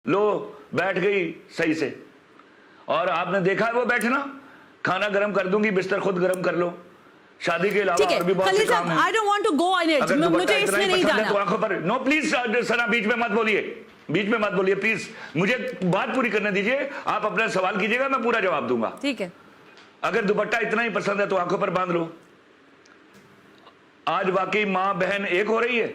लो बैठ गई सही से, और आपने देखा है वो बैठना, खाना गर्म कर दूंगी, बिस्तर खुद गर्म कर लो, शादी के अलावा और भी बहुत से काम हैं। I don't want to go on it. अगर मुझे इसमें नहीं जाना। तो आंखों पर नो प्लीज सना, बीच में मत बोलिए, बीच में मत बोलिए प्लीज, मुझे बात पूरी करने दीजिए। आप अपना सवाल कीजिएगा, मैं पूरा जवाब दूंगा। ठीक है। अगर दुपट्टा इतना ही पसंद है तो आंखों पर बांध लो। आज वाकई माँ बहन एक हो रही है,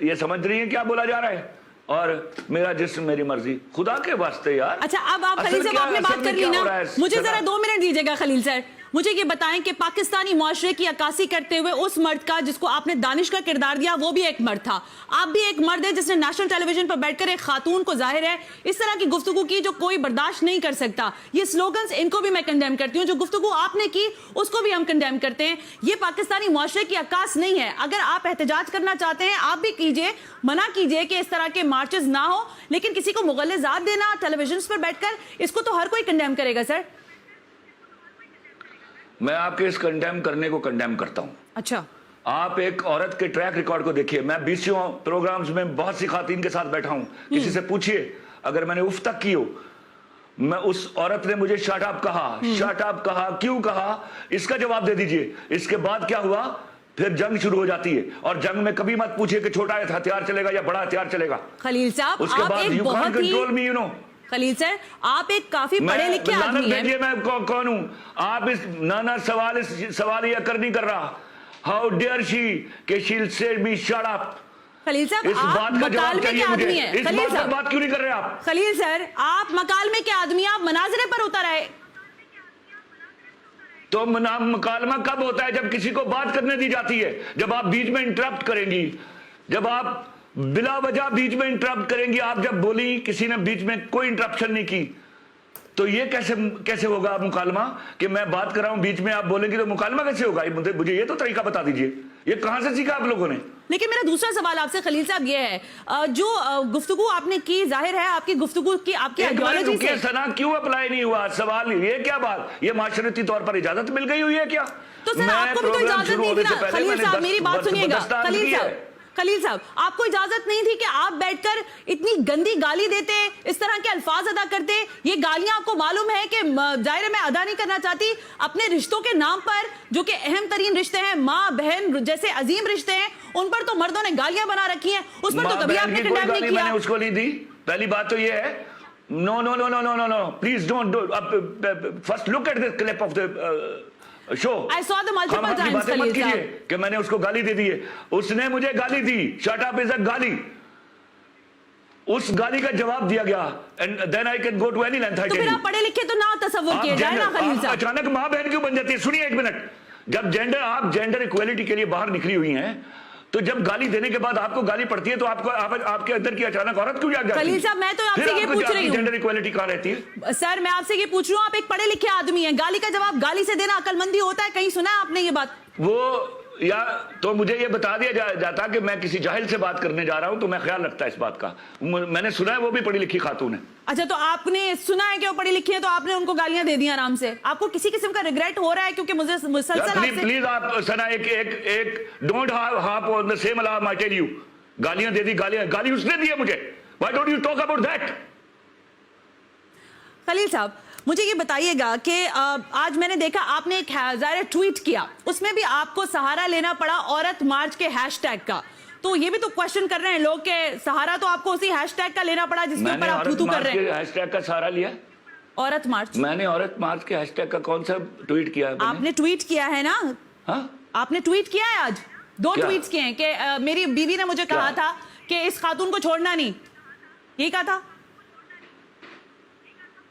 ये समझ रही है क्या बोला जा रहा है, और मेरा जिस्म मेरी मर्जी। खुदा के वास्ते यार। अच्छा, अब आप खलील साहब आपने बात कर ली ना, मुझे जरा 2 मिनट दीजिएगा खलील सर। मुझे ये बताएं कि पाकिस्तानी मुआशरे की अक्कासी करते हुए उस मर्द का जिसको आपने दानिश का किरदार दिया, वो भी एक मर्द था, आप भी एक मर्द है जिसने नेशनल टेलीविजन पर बैठकर एक खातून को जाहिर है इस तरह की गुफ्तगू की जो कोई बर्दाश्त नहीं कर सकता। ये स्लोगन्स, इनको भी मैं कंडेम करती हूँ, जो गुफ्तगू आपने की उसको भी हम कंडेम करते हैं। ये पाकिस्तानी मुआशरे की अक्कास नहीं है। अगर आप एहतजाज करना चाहते हैं आप भी कीजिए, मना कीजिए कि इस तरह के मार्चेस ना हो, लेकिन किसी को मुगल्लिज़ात देना टेलीविजन पर बैठकर, इसको तो हर कोई कंडेम करेगा सर। मैं आपके इस कंडेम करने को कंडेम करता हूं। अच्छा, आप एक औरत के ट्रैक रिकॉर्ड को देखिए। मैं 20 प्रोग्राम्स में बहुत सी खातून के साथ बैठा हूं, किसी से पूछिए अगर मैंने उफ तक की हो, मैं उस औरत ने मुझे शट अप कहा, शट अप कहा, क्यों कहा, इसका जवाब दे दीजिए। इसके बाद क्या हुआ, फिर जंग शुरू हो जाती है, और जंग में कभी मत पूछिए कि छोटा हथियार चलेगा या बड़ा हथियार चलेगा। खलील साहब, उसके बाद you can't control me, you know. Khalil sir, आप एक काफी पढ़े लिखे आदमी हैं। मैं कौन हूं? आप इस ना सवाल ये कर नहीं कर रहा। हाउ डेयर शी कि she will say me shut up. Khalil साहब, इस आप बात का जवाब मकालमे के आदमी हैं। इस बात पर बात क्यों नहीं कर रहे आप? खलील सर, आप मकालमे के आदमी, आप मनाजरे पर उतर आए। तो मुकालमा कब होता है? जब किसी को बात करने दी जाती है। जब आप बीच में इंटरप्ट करेंगी, जब आप बिला वजह बीच में इंटरप्ट करेंगी, आप जब बोली, किसी ने बीच में कोई इंटरप्शन नहीं की, तो ये कैसे होगा मुकालमा? कि मैं बात कर रहा हूं, बीच में आप बोलेंगे तो मुकालमा कैसे होगा? मुझे ये तो तरीका बता दीजिए, ये कहां से सीखा आप लोगों ने? लेकिन मेरा दूसरा सवाल आपसे खलील साहब ये है, जो गुफ्तगू आपने की, जाहिर है आपकी गुफ्तगू की आपकी आइडियोलॉजी से सना क्यों अप्लाई नहीं हुआ? सवाल ये क्या बात, ये माशरती तौर पर इजाजत मिल गई हुई है क्या? तो सर आपको भी तो इजाजत नहीं थी ना खलील साहब, मेरी बात सुनिएगा खलील साहब, आपको इजाजत नहीं थी कि आप बैठकर इतनी गंदी गाली देते, इस तरह के अल्फाज अदा करते। ये गालियां आपको मालूम है कि जाहिर है मैं अदा नहीं करना चाहती, अपने रिश्तों के नाम पर जो कि अहम तरीन रिश्ते हैं, माँ बहन जैसे अजीम रिश्ते हैं, उन पर तो मर्दों ने गालियां बना रखी हैं, उस पर तो कभी आपने कंडेम नहीं किया। मैंने उसको नहीं दी। पहली बात तो ये है, no no no no no no no, please don't, first look at the clip of the show. I saw the multiple times, Khalil साहब। कि मैंने उसको गाली दे दी है, उसने मुझे गाली दी, शट अप इज अ गाली, उस गाली का जवाब दिया गया, and then I can go to any length. तो फिर आप पढ़े लिखे तो ना तसव्वुर किए जाए ना खलील साहब। अचानक मां बहन क्यों बन जाती है? सुनिए एक मिनट, जब आप जेंडर इक्वालिटी के लिए बाहर निकली हुई हैं, तो जब गाली देने के बाद आपको गाली पड़ती है, तो आपके अंदर की अचानक औरत क्यों जाग जाती है? खलील साहब, मैं तो आपसे ये पूछ रही हूँ, जेंडर इक्वालिटी कहाँ रहती है? सर मैं आपसे ये पूछ रही हूँ, आप एक पढ़े लिखे आदमी हैं, गाली का जवाब गाली से देना अक्लमंदी होता है? कहीं सुना है आपने ये बात? वो या तो मुझे ये बता दिया जाता कि मैं किसी जाहिल से बात करने जा रहा हूं, तो मैं ख्याल रखता इस बात का। मैंने सुना है वो भी पढ़ी लिखी खातून है। अच्छा, तो आपने सुना है कि वो पढ़ी लिखी है, तो आपने उनको गालियां दे दी आराम से? आपको किसी किस्म का रिग्रेट हो रहा है? क्योंकि मुझे मुसलसल प्लीज आप सना एक don't half on the same alarm, I tell you. गालियां दे दी, गाली उसने दी है मुझे। Why don't you talk about that? Khalil साहब, मुझे ये बताइएगा कि आज मैंने देखा आपने एक ज़ाहिर ट्वीट किया, उसमें भी आपको सहारा लेना पड़ा औरत मार्च के हैशटैग का। तो ये भी तो क्वेश्चन कर रहे हैं लोग कि सहारा तो आपको उसी हैशटैग का लेना पड़ा जिसके ऊपर आप थू कर रहे हैं। हैशटैग का सहारा लिया? औरत मार्च? मैंने औरत मार्च के हैशटैग का कौन सा ट्वीट किया? आपने ट्वीट किया है ना? हाँ, आपने ट्वीट किया है आज, 2 ट्वीट्स किए हैं कि मेरी बीवी ने मुझे कहा था कि इस खातून को छोड़ना नहीं, यही कहा था?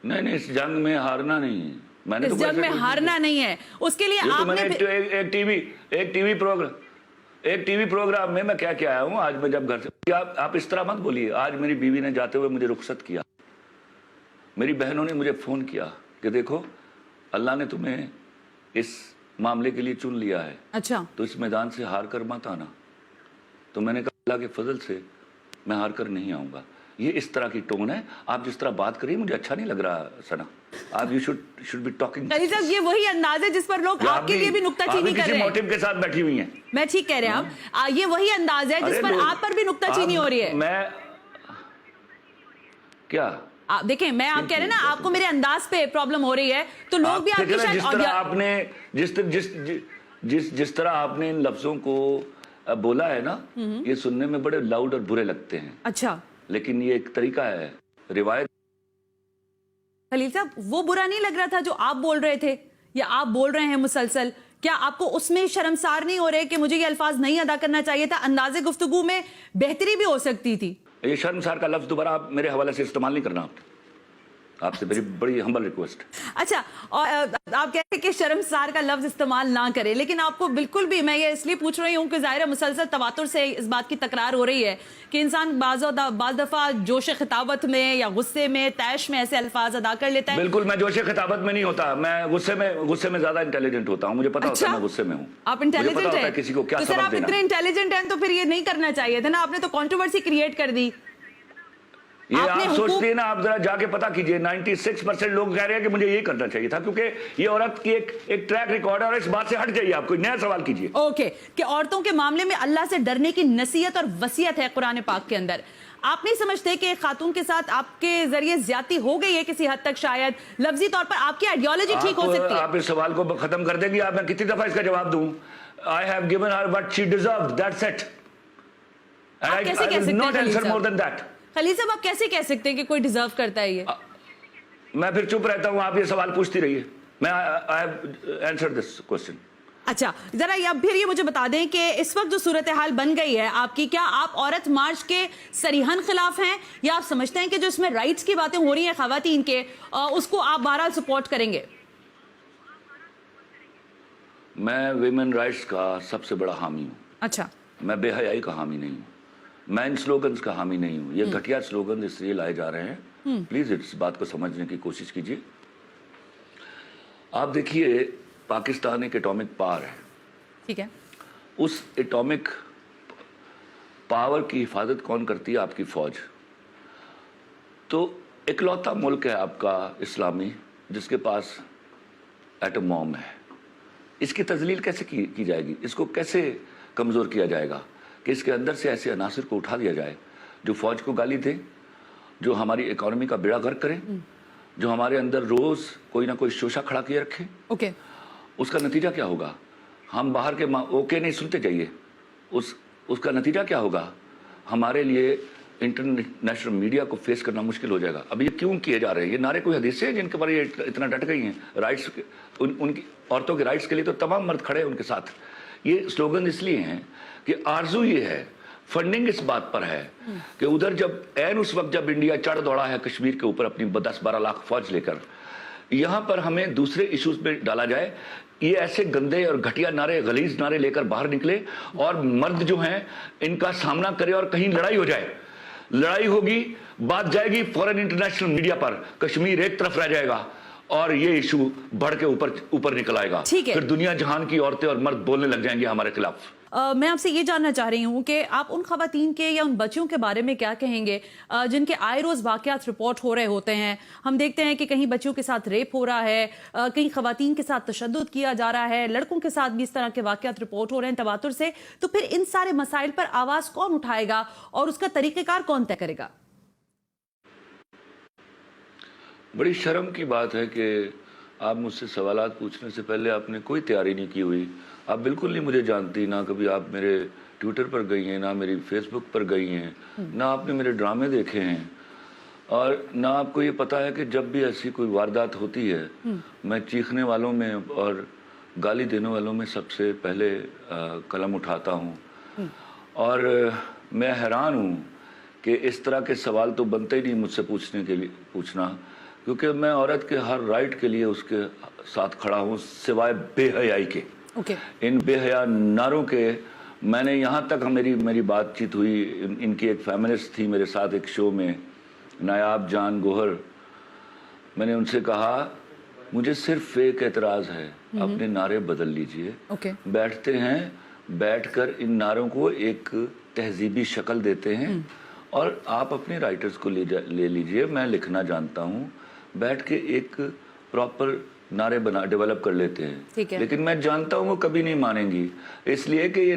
नहीं, इस जंग में हारना नहीं है। मैंने इस जंग में हारना नहीं है, उसके लिए आपने एक टीवी प्रोग्राम में मैं क्या आया हूं। आज मैं जब घर से, आप इस तरह मत बोलिए। आज मेरी बीवी ने जाते हुए मुझे रुखसत किया, मेरी बहनों ने मुझे फोन किया कि देखो अल्लाह ने तुम्हें इस मामले के लिए चुन लिया है, अच्छा, तो इस मैदान से हार कर मत आना। तो मैंने कहा अल्लाह के फजल से मैं हार कर नहीं आऊंगा। ये इस तरह की टोन है, आप जिस तरह बात करिए मुझे अच्छा नहीं लग रहा सना। आप you should be talking. Khalil साहब, ये वही अंदाज है जिस पर लोग आपके लिए भी नुक्ताचीनी कर रहे हैं। मोटिव के साथ बैठी हुई हैं। मैं ठीक कह रहे हैं आप, ये वही अंदाज है जिस पर आप पर भी नुक्ताचीनी हो रही है। क्या आप देखें, मैं आप कह रहे हैं ना आपको मेरे अंदाज पे प्रॉब्लम हो रही है, तो लोग भी आपकी शायद जिस तरह आपने इन लफ्जों को बोला है ना, ये सुनने में बड़े लाउड और बुरे लगते हैं। अच्छा, लेकिन ये एक तरीका है, रिवायत। खलील साहब, वो बुरा नहीं लग रहा था जो आप बोल रहे थे या आप बोल रहे हैं मुसलसल? क्या आपको उसमें शर्मसार नहीं हो रहे कि मुझे ये अल्फाज नहीं अदा करना चाहिए था? अंदाजे गुफ्तगू में बेहतरी भी हो सकती थी। ये शर्मसार का लफ्ज दोबारा आप मेरे हवाले से इस्तेमाल नहीं करना। आपसे मेरी बड़ी हम्बल रिक्वेस्ट। अच्छा, और आप कह रहे हैं कि शर्मसार का लफ्ज इस्तेमाल ना करें, लेकिन आपको बिल्कुल भी, मैं ये इसलिए पूछ रही हूँ कि ज़ाहिर है मुसलसल तवातुर से इस बात की तकरार हो रही है कि इंसान बाज़ दफ़ा जोश खिताबत में या गुस्से में, तैश में ऐसे अल्फाज अदा कर लेता है। बिल्कुल, मैं जोश खिताबत में नहीं होता, मैं गुस्से में ज्यादा इंटेलिजेंट होता हूँ। मुझे पता होता है मैं गुस्से में हूँ। आप इंटेलिजेंट हैं? किसी को क्या तो सर, आप इतने इंटेलिजेंट हैं तो फिर ये नहीं करना चाहिए था ना, आपने तो कंट्रोवर्सी क्रिएट कर दी। ये आप सोचती है ना, आप जरा जाके पता कीजिए, 96% लोग कह रहे हैं कि मुझे ये करना चाहिए था, क्योंकि ये औरत की एक ट्रैक रिकॉर्ड है और इस बात से हट जाइए, आप कोई नया सवाल कीजिए। ओके, कि औरतों के मामले में अल्लाह से डरने की नसीहत और वसीयत है कुरान पाक के अंदर। आप नहीं समझते कि खातून के साथ आपके जरिए ज्यादती हो गई है किसी हद तक? शायद लफ्जी तौर पर आपकी आइडियोलॉजी ठीक हो सकती है। आप इस सवाल को खत्म कर देंगी? आप मैं कितनी दफा इसका जवाब दूं? I have given her what she deserved, that's it, and I will not answer more than that. Khalil साहब, आप कैसे कह सकते हैं कि कोई डिजर्व करता है ये? मैं फिर चुप रहता हूं, आप ये सवाल पूछती रहिए। मैं I have answered this question. अच्छा, जरा अब फिर ये मुझे बता दें कि इस वक्त जो सूरत हाल बन गई है आपकी, क्या आप औरत मार्च के सरीहन खिलाफ हैं, या आप समझते हैं कि जो इसमें राइट्स की बातें हो रही हैं खवातीन के, उसको आप बहरहाल सपोर्ट करेंगे? मैं विमेन राइट्स का सबसे बड़ा हामी हूँ। अच्छा, मैं बेहयाई का हामी नहीं हूँ, मैं इन स्लोगन्स का हामी नहीं हूँ। ये घटिया स्लोगन इसलिए लाए जा रहे हैं, प्लीज इस बात को समझने की कोशिश कीजिए। आप देखिए, पाकिस्तान एक एटॉमिक पावर है, ठीक है। उस एटॉमिक पावर की हिफाजत कौन करती है? आपकी फौज। तो इकलौता मुल्क है आपका इस्लामी जिसके पास एटम बॉम्ब है। इसकी तजलील कैसे की जाएगी? इसको कैसे कमज़ोर किया जाएगा कि इसके अंदर से ऐसे अनासर को उठा दिया जाए जो फौज को गाली दे, जो हमारी इकोनॉमी का बेड़ा गर्क करें, जो हमारे अंदर रोज़ कोई ना कोई शोशा खड़ा किए रखे। ओके, उसका नतीजा क्या होगा? हम बाहर के ओके नहीं सुनते जाइए, उसका नतीजा क्या होगा? हमारे लिए इंटरनेशनल मीडिया को फेस करना मुश्किल हो जाएगा। अब ये क्यों किए जा रहे हैं? ये नारे कोई हदीसें हैं जिनके पर ये इतना डट गई हैं? राइट्स उनकी औरतों के राइट्स के लिए तो तमाम मर्द खड़े हैं उनके साथ। ये स्लोगन इसलिए हैं कि आरजू ये है, फंडिंग इस बात पर है कि उधर जब ऐन उस वक्त जब इंडिया चढ़ दौड़ा है कश्मीर के ऊपर अपनी 10-12 लाख फौज लेकर, यहाँ पर हमें दूसरे इश्यूज में डाला जाए। ये ऐसे गंदे और घटिया नारे, गलीज नारे लेकर बाहर निकले और मर्द जो हैं इनका सामना करे और कहीं लड़ाई हो जाए। लड़ाई होगी, बात जाएगी फॉरेन इंटरनेशनल मीडिया पर, कश्मीर एक तरफ रह जाएगा और ये इशू बढ़ के ऊपर निकल आएगा। फिर दुनिया जहान की औरतें और मर्द बोलने लग जाएंगे हमारे खिलाफ। मैं आपसे ये जानना चाह रही हूँ कि आप उन खवातीन के या उन बच्चों के बारे में क्या कहेंगे जिनके आए रोज वाकयात रिपोर्ट हो रहे होते हैं। हम देखते हैं कि कहीं बच्चों के साथ रेप हो रहा है, कहीं खवातीन के साथ तशद्दुद किया जा रहा है, लड़कों के साथ भी इस तरह के वाकयात रिपोर्ट हो रहे हैं तवातुर से। तो फिर इन सारे मसाइल पर आवाज कौन उठाएगा और उसका तरीक़ेकार कौन तय करेगा? बड़ी शर्म की बात है कि आप मुझसे सवालात पूछने से पहले आपने कोई तैयारी नहीं की हुई। आप बिल्कुल नहीं मुझे जानती, ना कभी आप मेरे ट्विटर पर गई हैं, ना मेरी फेसबुक पर गई हैं, ना आपने मेरे ड्रामे देखे हैं, और ना आपको ये पता है कि जब भी ऐसी कोई वारदात होती है मैं चीखने वालों में और गाली देने वालों में सबसे पहले कलम उठाता हूँ। और मैं हैरान हूँ कि इस तरह के सवाल तो बनते ही नहीं मुझसे पूछना, क्योंकि मैं औरत के हर राइट के लिए उसके साथ खड़ा हूँ सिवाय बेहयाई के। इन बेहया नारों के मैंने यहाँ तक मेरी बातचीत हुई, इनकी एक फेमिनिस्ट थी मेरे साथ एक शो में, नायाब जान गोहर। मैंने उनसे कहा मुझे सिर्फ एक एतराज़ है, अपने नारे बदल लीजिए। बैठते हैं, बैठकर इन नारों को एक तहजीबी शक्ल देते हैं और आप अपने राइटर्स को ले लीजिए, मैं लिखना जानता हूँ, बैठ के एक प्रॉपर नारे बना डेवलप कर लेते हैं, ठीक है। लेकिन मैं जानता हूँ वो कभी नहीं मानेंगी, इसलिए कि ये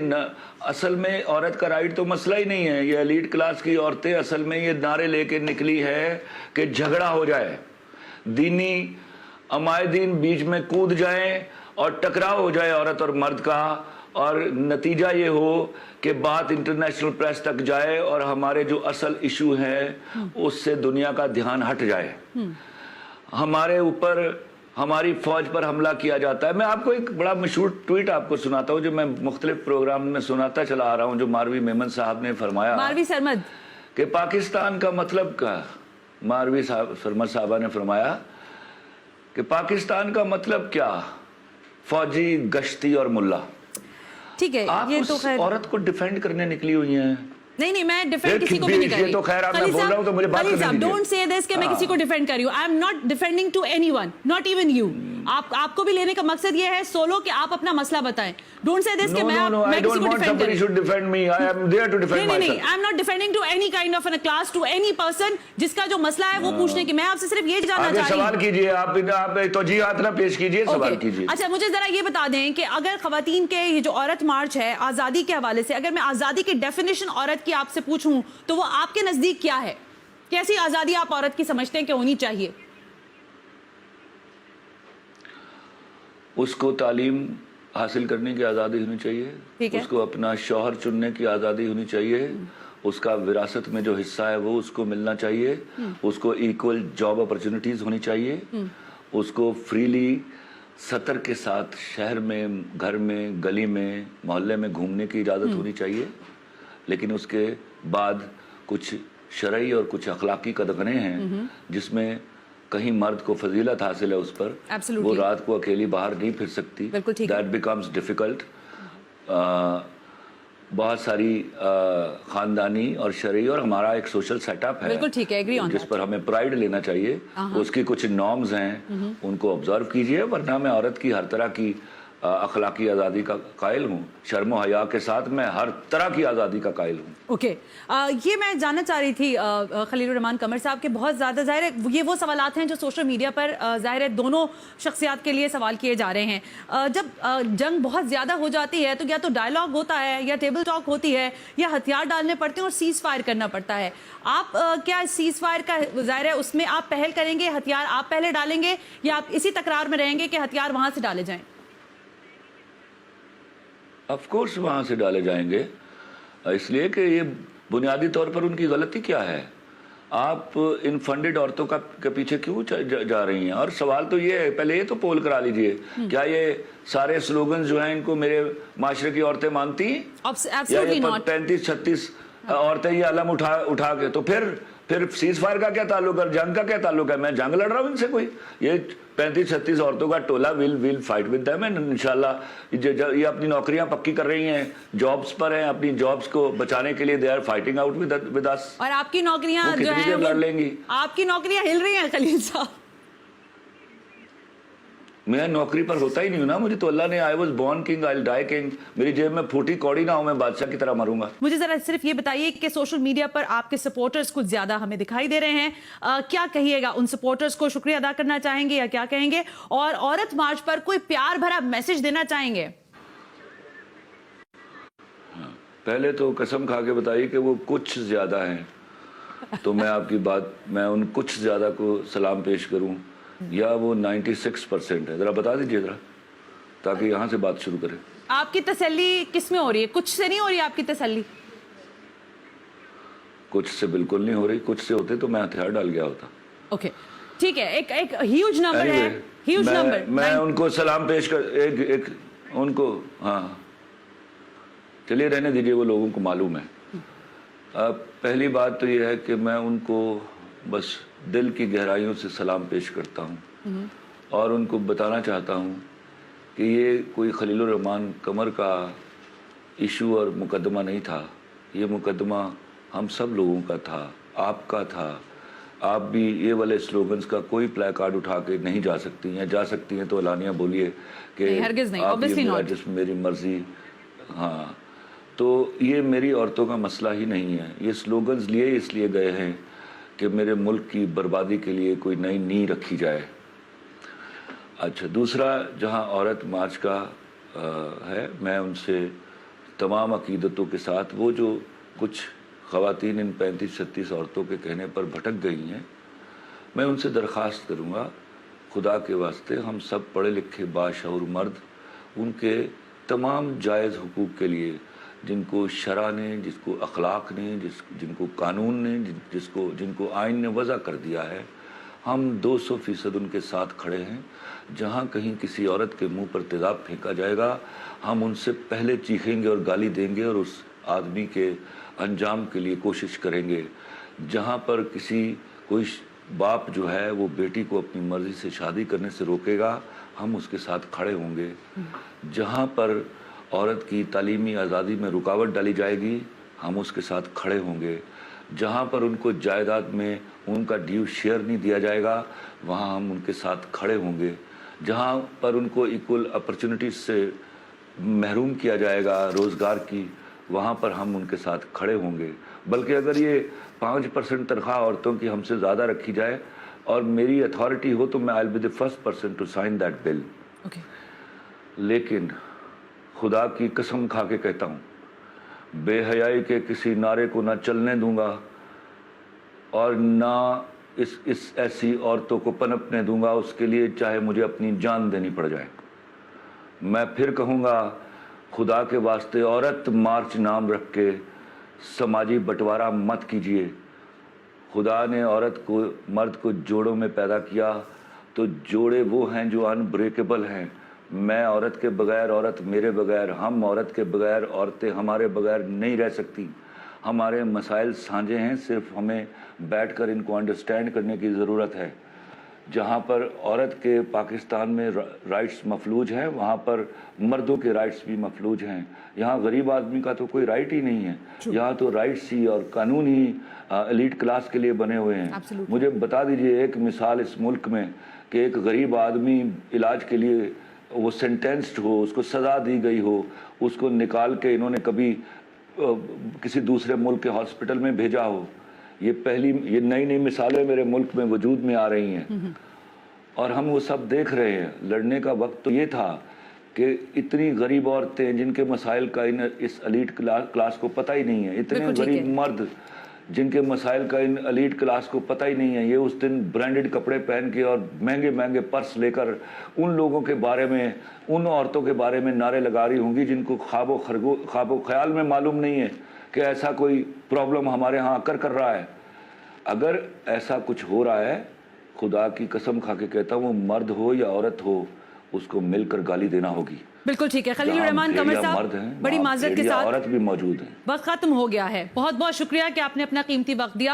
असल में औरत का राइट तो मसला ही नहीं है। ये एलीट क्लास की औरतें असल में ये नारे लेके निकली है कि झगड़ा हो जाए, दीनी अमायदीन बीच में कूद जाएं और टकराव हो जाए औरत और मर्द का, और नतीजा ये हो कि बात इंटरनेशनल प्रेस तक जाए और हमारे जो असल इशू हैं उससे दुनिया का ध्यान हट जाए। हमारे ऊपर, हमारी फौज पर हमला किया जाता है। मैं आपको एक बड़ा मशहूर ट्वीट आपको सुनाता हूँ जो मैं मुख्तलिफ प्रोग्राम में सुनाता चला आ रहा हूँ, जो मारवी मेमन साहब ने फरमाया, मारवी सरमद, कि पाकिस्तान का मतलब क्या। मारवी सरमद साहबा ने फरमाया कि पाकिस्तान का मतलब क्या, फौजी, गश्ती और मुल्ला। ठीक है, आप ये उस तो खैर औरत को डिफेंड करने निकली हुई हैं। नहीं, मैं डिफेंड किसी को भी नहीं कर रही। तो खैर आप, मैं बोल रहा हूं तो मुझे बात करने दीजिए। डोंट से दिस कि मैं किसी को डिफेंड कर रही हूं। I am not defending to anyone, not even you. आपको भी लेने का मकसद ये है सोलो कि आप अपना मसला बताएं। डोंट से दिस कि मैं किसी को डिफेंड कर रही हूं। Defend me, I am there to defend myself. नहीं, I am not defending to any kind of an class, to any person जिसका जो मसला है वो पूछने की। मैं आपसे सिर्फ ये जानना चाह रही हूं। सवाल कीजिए, आप तौजीहात ना पेश कीजिए, सवाल कीजिए। अच्छा, मुझे जरा ये बता दें कि अगर खवातीन के ये जो औरत मार्च है आजादी के हवाले से, अगर मैं आजादी की डेफिनेशन औरत की आपसे पूछूं तो वो आपके नजदीक क्या है? कैसी आजादी आप औरत की समझते हैं कि होनी चाहिए? उसको तालीम हासिल करने की आज़ादी होनी चाहिए, उसको अपना शौहर चुनने की आज़ादी होनी चाहिए, उसका विरासत में जो हिस्सा है वो उसको मिलना चाहिए, उसको इक्वल जॉब अपॉर्चुनिटीज होनी चाहिए, उसको फ्रीली सतर के साथ शहर में, घर में, गली में, मोहल्ले में घूमने की इजाज़त होनी चाहिए। लेकिन उसके बाद कुछ शरई और कुछ अखलाकी कदगने हैं जिसमें कहीं मर्द को फजीलत हासिल है उस पर, वो रात को अकेली बाहर नहीं फिर सकती, दैट बिकम्स डिफिकल्ट। बहुत सारी खानदानी और शरई और हमारा एक सोशल सेटअप है जिस पर हमें प्राइड लेना चाहिए, उसकी कुछ नॉर्म्स हैं, उनको ऑब्जर्व कीजिए, वरना मैं औरत की हर तरह की अखलाकी आज़ादी का कायल हूँ, शर्म हया के साथ मैं हर तरह की आज़ादी का कायल हूँ। ओके, ये मैं जानना चाह रही थी खलीलुर रहमान कमर साहब के, बहुत ज़्यादा ज़ाहिर है ये वो सवालात हैं जो सोशल मीडिया पर ज़ाहिर है दोनों शख्सियात के लिए सवाल किए जा रहे हैं। जब जंग बहुत ज़्यादा हो जाती है तो या तो डायलॉग होता है या टेबल टॉक होती है या हथियार डालने पड़ते हैं और सीज़ फायर करना पड़ता है। आप क्या सीज़ फायर का ज़ाहिर है उसमें आप पहल करेंगे, हथियार आप पहले डालेंगे, या आप इसी तकरार में रहेंगे कि हथियार वहाँ से डाले जाएँ? ऑफ कोर्स वहाँ से डाले जाएंगे, इसलिए कि ये बुनियादी तौर पर उनकी गलती क्या है। आप इन फंडेड औरतों के पीछे क्यों जा रही हैं? और सवाल तो ये है, पहले ये तो पोल करा लीजिए, क्या ये सारे स्लोगन जो हैं इनको मेरे माशरे की औरतें मानती हैं? या ये 35-36 औरतें ये अलम उठा के, तो फिर सीज फायर का क्या ताल्लुक है, जंग का क्या ताल्लुक है? मैं जंग लड़ रहा हूँ इनसे कोई? ये 35-36 औरतों का टोला will fight with them and इंशाल्लाह ये अपनी नौकरियां पक्की कर रही हैं, जॉब्स पर हैं, अपनी जॉब्स को बचाने के लिए they are fighting out with us. और आपकी नौकरियां जो हैं लड़ लेंगी, आपकी नौकरियां हिल रही हैं खलील साहब। मैं नौकरी पर होता ही नहीं हूं ना, मुझे तो अल्लाह ने, I was born king I will die king, मेरी जेब में फूटी कौड़ी ना हो, मैं बादशाह की तरह मरूंगा। मुझे जरा सिर्फ ये बताइए कि सोशल मीडिया पर आपके सपोर्टर्स कुछ ज्यादा हमें दिखाई दे रहे हैं, क्या कहिएगा उन सपोर्टर्स को? शुक्रिया अदा करना चाहेंगे या क्या कहेंगे? और औरत मार्च पर कोई प्यार भरा मैसेज देना चाहेंगे? पहले तो कसम खा के बताइए कि वो कुछ ज्यादा हैं, तो मैं आपकी बात, मैं उन कुछ ज्यादा को सलाम पेश करूं, या वो 96% है? जरा बता दीजिए जरा, ताकि यहाँ से बात शुरू करें। आपकी तसल्ली किस में हो रही है? कुछ से नहीं हो रही आपकी तसल्ली? कुछ से बिल्कुल नहीं हो रही, कुछ से होते तो मैं हथियार डाल गया होता। ओके, ठीक है, एक ह्यूज नंबर है, ह्यूज नंबर। मैं उनको सलाम पेश कर, एक उनको, हाँ चलिए रहने दीजिए, वो लोगों को मालूम है। पहली बात तो ये है कि मैं उनको बस दिल की गहराइयों से सलाम पेश करता हूँ और उनको बताना चाहता हूँ कि ये कोई खलीलुर रहमान कमर का इशू और मुकदमा नहीं था, ये मुकदमा हम सब लोगों का था, आपका था। आप भी ये वाले स्लोगन्स का कोई प्ले कार्ड उठा के नहीं जा सकती हैं, जा सकती हैं तो एलानिया बोलिए कि आप ये मेरी मर्जी। हाँ, तो ये मेरी औरतों का मसला ही नहीं है, ये स्लोगन्स लिए इसलिए गए हैं कि मेरे मुल्क की बर्बादी के लिए कोई नई नींव रखी जाए। अच्छा, दूसरा जहां औरत मार्च का है, मैं उनसे तमाम अकीदतों के साथ वो जो कुछ ख़वातीन इन 35-36 औरतों के कहने पर भटक गई हैं, मैं उनसे दरख्वास्त करूंगा, खुदा के वास्ते हम सब पढ़े लिखे बाशऊर मर्द उनके तमाम जायज़ हुकूक के लिए, जिनको शरा ने, जिसको अखलाक ने, जिनको कानून ने, जिनको आइन ने वज़ा कर दिया है, हम 200% उनके साथ खड़े हैं। जहां कहीं किसी औरत के मुंह पर तेज़ाब फेंका जाएगा, हम उनसे पहले चीखेंगे और गाली देंगे और उस आदमी के अंजाम के लिए कोशिश करेंगे। जहां पर कोई बाप जो है वो बेटी को अपनी मर्जी से शादी करने से रोकेगा, हम उसके साथ खड़े होंगे। जहां पर औरत की तालीमी आज़ादी में रुकावट डाली जाएगी, हम उसके साथ खड़े होंगे। जहां पर उनको जायदाद में उनका ड्यू शेयर नहीं दिया जाएगा, वहां हम उनके साथ खड़े होंगे। जहां पर उनको इक्वल अपॉर्चुनिटीज से महरूम किया जाएगा रोज़गार की, वहां पर हम उनके साथ खड़े होंगे। बल्कि अगर ये 5% तनख्वाह औरतों की हमसे ज़्यादा रखी जाए और मेरी अथॉरिटी हो, तो मैं I will be the first person to sign that bill. लेकिन खुदा की कसम खा के कहता हूँ, बेहयाई के किसी नारे को ना चलने दूंगा और ना इस ऐसी औरतों को पनपने दूंगा, उसके लिए चाहे मुझे अपनी जान देनी पड़ जाए। मैं फिर कहूँगा, खुदा के वास्ते औरत मार्च नाम रख के समाजी बंटवारा मत कीजिए। खुदा ने मर्द को जोड़ों में पैदा किया, तो जोड़े वो हैं जो अनब्रेकेबल हैं। मैं औरत के बगैर, औरत मेरे बगैर, हम औरत के बगैर, औरतें हमारे बगैर नहीं रह सकती। हमारे मसाइल साझे हैं, सिर्फ हमें बैठकर इनको अंडरस्टैंड करने की ज़रूरत है। जहाँ पर औरत के पाकिस्तान में राइट्स मफलूज हैं, वहाँ पर मर्दों के राइट्स भी मफलूज हैं। यहाँ गरीब आदमी का तो कोई राइट ही नहीं है। यहाँ तो राइट्स ही और कानून ही एलीट क्लास के लिए बने हुए हैं। मुझे बता दीजिए एक मिसाल इस मुल्क में कि एक गरीब आदमी इलाज के लिए वो सेंटेंस्ड हो, उसको सज़ा दी गई हो, उसको निकाल के इन्होंने कभी किसी दूसरे मुल्क के हॉस्पिटल में भेजा हो। ये नई मिसालें मेरे मुल्क में वजूद में आ रही हैं और हम वो सब देख रहे हैं। लड़ने का वक्त तो ये था कि इतनी गरीब औरतें जिनके मसाइल का इस एलीट क्लास को पता ही नहीं है, इतने गरीब मर्द जिनके मसाइल का इन एलीट क्लास को पता ही नहीं है, ये उस दिन ब्रांडेड कपड़े पहन के और महंगे महंगे पर्स लेकर उन लोगों के बारे में, उन औरतों के बारे में नारे लगा रही होंगी जिनको ख्वाबो ख्याल में मालूम नहीं है कि ऐसा कोई प्रॉब्लम हमारे यहाँ आकर कर रहा है। अगर ऐसा कुछ हो रहा है, खुदा की कसम खा के कहता हूँ, वो मर्द हो या औरत हो, उसको मिलकर गाली देना होगी। बिल्कुल ठीक है खलील रहमान कमर साहब, बड़ी माजरत के साथ औरत भी मौजूद है। वक्त खत्म हो गया है। बहुत बहुत शुक्रिया कि आपने अपना कीमती वक्त दिया।